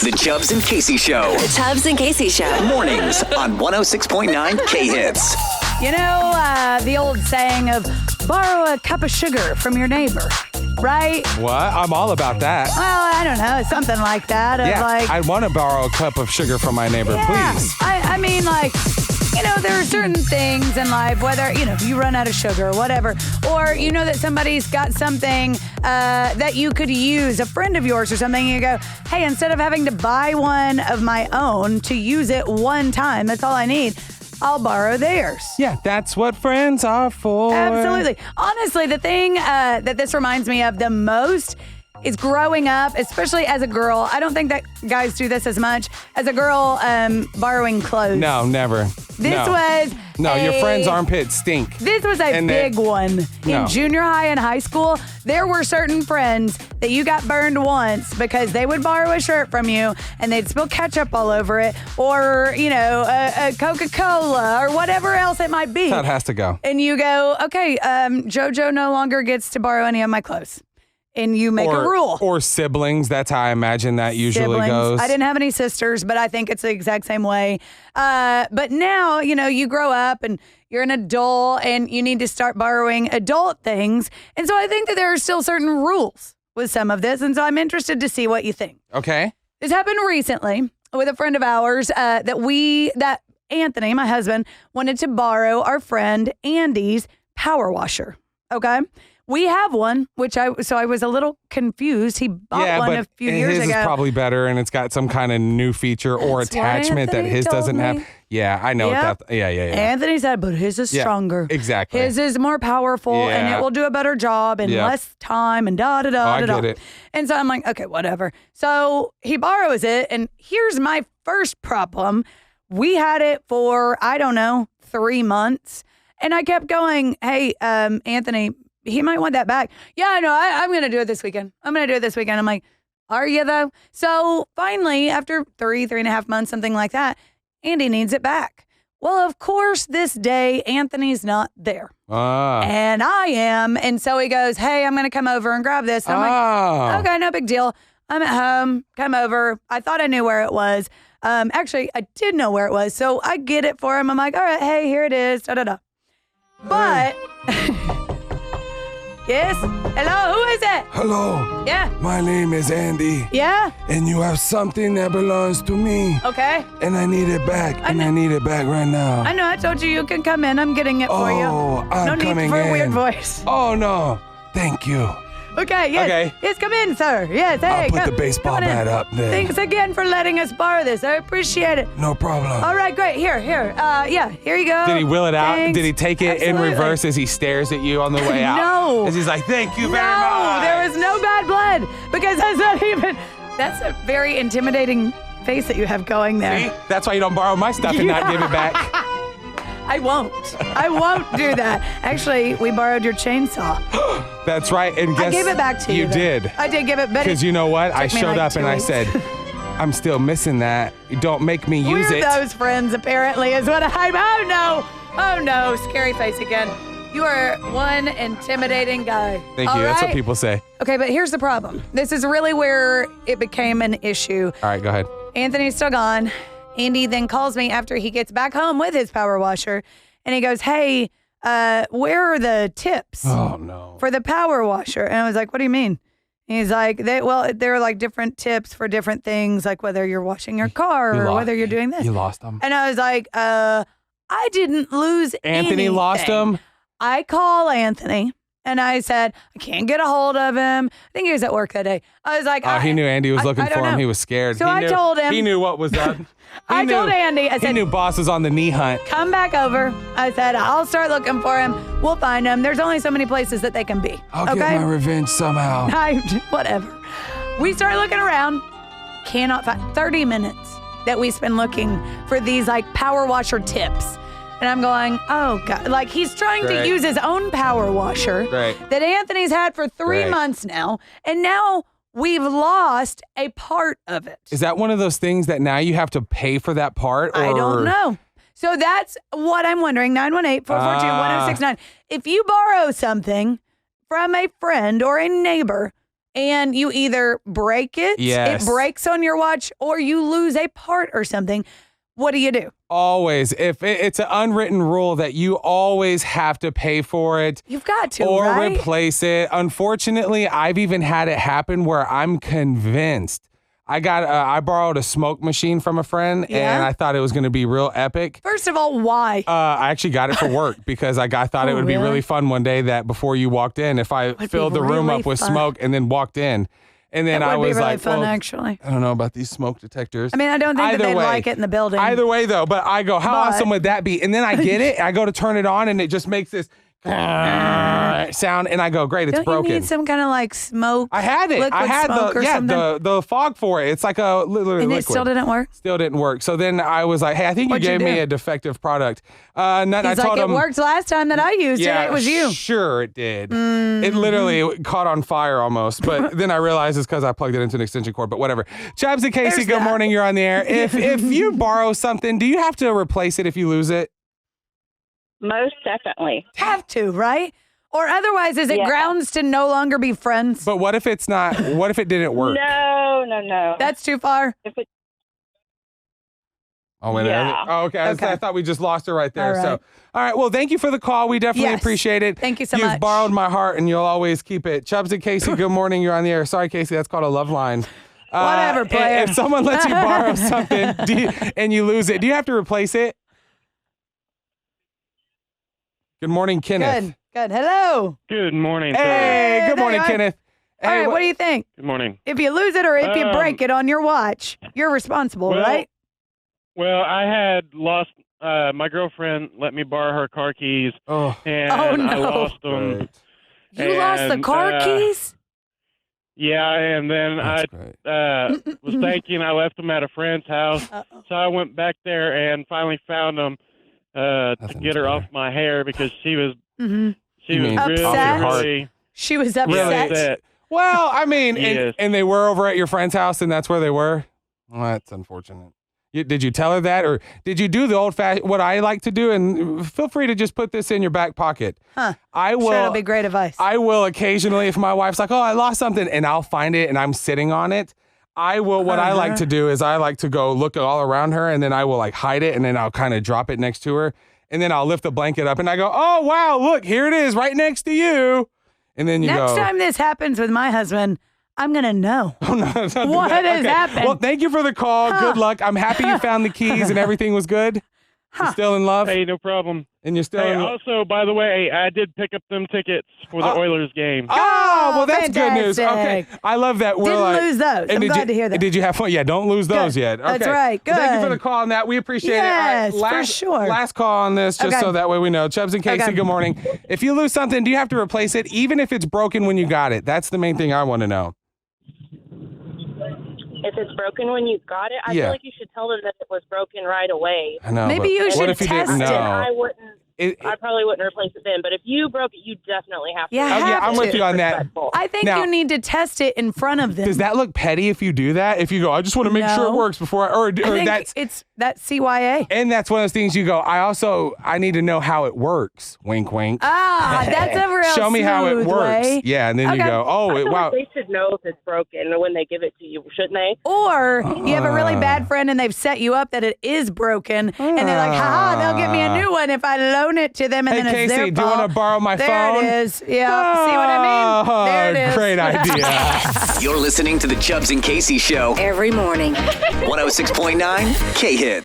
The Chubbs and Kacy Show. The Chubbs and Kacy Show. Mornings on 106.9 K-Hits. You know, the old saying of borrow a cup of sugar from your neighbor, right? What? I'm all about that. Well, I don't know. Something like that. Of like, I want to borrow a cup of sugar from my neighbor, please. I mean, like, you know, there are certain things in life, whether, you know, you run out of sugar or whatever, or you know that somebody's got something that you could use, a friend of yours or something, and you go, hey, instead of having to buy one of my own to use it one time, that's all I need, I'll borrow theirs. Yeah, that's what friends are for. Absolutely. Honestly, the thing that this reminds me of the most is growing up, especially as a girl. I don't think that guys do this as much. As a girl, borrowing clothes. No, never. This was your friend's armpits stink. This was a big one. In junior high and high school, there were certain friends that you got burned once because they would borrow a shirt from you and they'd spill ketchup all over it, or, you know, a Coca-Cola or whatever else it might be. That has to go. And you go, okay, JoJo no longer gets to borrow any of my clothes. And you make a rule. Or siblings. That's how I imagine that usually goes. I didn't have any sisters, but I think it's the exact same way. But now, you know, you grow up and you're an adult and you need to start borrowing adult things. And so I think that there are still certain rules with some of this. And so I'm interested to see what you think. Okay. This happened recently with a friend of ours that Anthony, my husband, wanted to borrow our friend Andy's power washer. Okay. We have one, so I was a little confused. He bought one a few years ago. His is probably better, and it's got some kind of new feature or attachment that his doesn't have. Yeah, I know what that. Yeah. Anthony said, but his is stronger. Exactly. His is more powerful, and it will do a better job in less time, and da da da I get it. And so I'm like, okay, whatever. So he borrows it, and here's my first problem. We had it for 3 months, and I kept going, hey, Anthony, he might want that back. Yeah, no, I'm going to do it this weekend. I'm like, are you though? So finally, after 3.5 months, something like that, Andy needs it back. Well, of course, this day, Anthony's not there. And I am. And so he goes, hey, I'm going to come over and grab this. And I'm like, okay, no big deal. I'm at home. Come over. I thought I knew where it was. Actually, I did know where it was. So I get it for him. I'm like, all right, hey, here it is. Da, da, da. But... Yes? Hello? Who is it? Hello. Yeah? My name is Andy. Yeah? And you have something that belongs to me. Okay. And I need it back. I need it back right now. I know. I told you can come in. I'm getting it for you. Oh, I'm coming in. No need for a weird voice. Oh, no. Thank you. Okay, yes. Okay. Yes, come in, sir. Yes, hey. I'll put the baseball bat up there. Thanks again for letting us borrow this. I appreciate it. No problem. All right, great. Here. Here you go. Did he will it out? Thanks. Did he take it in reverse as he stares at you on the way out? No. As he's like, thank you very much. No, there was no bad blood because that's a very intimidating face that you have going there. See? That's why you don't borrow my stuff and not give it back. I won't do that. Actually, we borrowed your chainsaw. That's right. And guess I gave it back to you. You did. I did give it back. Because you know what? I showed up and I weeks. said, I'm still missing that. Don't make me use We're it. those friends, apparently, is what Oh no, scary face again. You are one intimidating guy. Thank you. That's what people say. Okay, but here's the problem. This is really where it became an issue. All right, go ahead. Anthony's still gone. Andy then calls me after he gets back home with his power washer, and he goes, hey, where are the tips for the power washer? And I was like, what do you mean? And he's like, there are like different tips for different things, like whether you're washing your car or whether you're doing this. You lost them. And I was like, I didn't lose Anthony anything. lost them? I call Anthony. And I said, I can't get a hold of him. I think he was at work that day. I was like, he knew Andy was looking for him. know. He was scared. So I told him. He knew what was up. I told Andy, I said, he knew boss was on the knee hunt. Come back over. I said, I'll start looking for him. We'll find him. There's only so many places that they can be. I'll get my revenge somehow. Whatever. We start looking around. Cannot find 30 minutes that we spend looking for these like power washer tips. And I'm going, oh, God. Like, he's trying to use his own power washer that Anthony's had for 3 months now. And now we've lost a part of it. Is that one of those things that now you have to pay for that part? Or? I don't know. So that's what I'm wondering. 918-442-1069. If you borrow something from a friend or a neighbor, and you either break it, Yes. it breaks on your watch, or you lose a part or something. What do you do? Always. If it's an unwritten rule that you always have to pay for it. You've got to, or right? replace it. Unfortunately, I've even had it happen where I'm convinced. I borrowed a smoke machine from a friend, Yeah? and I thought it was going to be real epic. First of all, why? I actually got it for work because I thought it would be really? really fun one day that before you walked in, if I Would filled be the room really up with fun. smoke and then walked in. And then That I would was be really like, fun, well, actually. I don't know about these smoke detectors. I mean, I don't think that Either they'd way. like it in the building. Either way, though, but I go, how But- awesome would that be? And then I get it, I go to turn it on, and it just makes this sound, and I go, great, it's Don't broken. you need some kind of like smoke? I had it. I liquid had smoke or something? the fog for it. It's like a literally And liquid. it still didn't work? Still didn't work. So then I was like, hey, I think you What'd you gave me do? a defective product. I He's told like, it him, worked last time that I used it. It was you. Sure, it did. Mm-hmm. It literally caught on fire almost. But then I realized it's because I plugged it into an extension cord. But whatever. Chubbs and Kacy, There's good that. morning. You're on the air. If you borrow something, do you have to replace it if you lose it? Most definitely. Have to, right? Or otherwise, is it Yeah. grounds to no longer be friends? But what if it's not? What if it didn't work? No. That's too far. If it, Oh, wait. Yeah. Oh, okay. Okay. I thought we just lost her right there. All So, right. all right. Well, thank you for the call. We definitely Yes. appreciate it. Thank you so You've much. borrowed my heart, and you'll always keep it. Chubbs and Kacy, good morning. You're on the air. Sorry, Kacy. That's called a love line. Whatever, player. If someone lets you borrow something and you lose it, do you have to replace it? Good morning, Kenneth. Good. Hello. Good morning, sir. Hey, good there morning, you are. Kenneth. All Hey, right, what do you think? Good morning. If you lose it or if you break it on your watch, you're responsible, well, right? Well, I had lost. My girlfriend let me borrow her car keys, Oh, and Oh, no. I lost them. great. You lost the and, car keys? Yeah, and then That's great. I was thinking I left them at a friend's house, Uh-oh. so I went back there and finally found them to Nothing's get her better. off my hair because she was Mm-hmm. she You was mean really, off your heart? really She was Really? upset. upset. Well, I mean, Yes. and they were over at your friend's house, and that's where they were. Well, that's unfortunate. Did you tell her that, or did you do the old-fashioned? What I like to do, and feel free to just put this in your back pocket. Huh. I will. Sure, it'll be great advice. I will occasionally, if my wife's like, "Oh, I lost something," and I'll find it, and I'm sitting on it. I will. What I like to do is I like to go look all around her, and then I will like hide it, and then I'll kind of drop it next to her, and then I'll lift the blanket up, and I go, "Oh wow, look, here it is, right next to you." And then you Next go, time this happens with my husband, I'm going to know. "Oh no, it's not What that." has Okay. happened? Well, thank you for the call. Good luck. I'm happy you found the keys and everything was good. You're still in love, Hey, no problem. and you're still Hey, in love. also, by the way, I did pick up them tickets for the Oilers game. Oh, well, that's good news. fantastic. Okay, I love that. We're Didn't like, lose those. and I'm did glad you, to hear that. Did you have fun? Yeah, don't lose those Good. yet. Okay. That's right. Well, thank you for Good. the call on that. We appreciate Yes, it. for All right, sure. Last call on this, just Okay. so that way we know. Chubbs and Kacy, Okay. good morning. If you lose something, do you have to replace it, even if it's broken when you got it? That's the main thing I want to know. if it's broken when you got it, I Yeah. feel like you should tell them that it was broken right away. I know. Maybe but you what should if you test didn't it. know? I wouldn't. It- I probably wouldn't replace it then. But if you broke it, you definitely have to. Yeah, Oh, yeah, have I'm with to. you on that. Respectful. I think Now- you need to test it in front of them. Does that look petty if you do that? If you go, I just want to make sure it No. works before, or I think that's. it's that CYA. And that's one of those things you go, I need to know how it works. Wink, wink. Ah, that's a real Show me how it smooth works. way. Yeah, and then you Okay. go, oh, I feel wow. like they should know if it's broken when they give it to you, shouldn't they? Or you have a really bad friend and they've set you up that it is broken, and they're like, "Ha, they'll give me a new one if I loan it to them," and Hey, then it's their Kacy, do you fault. want to borrow my there phone? It is. Yeah. See what I mean? There it is. Great idea. You're listening to the Chubbs and Kacy Show. Every morning. 106.9 K Hits.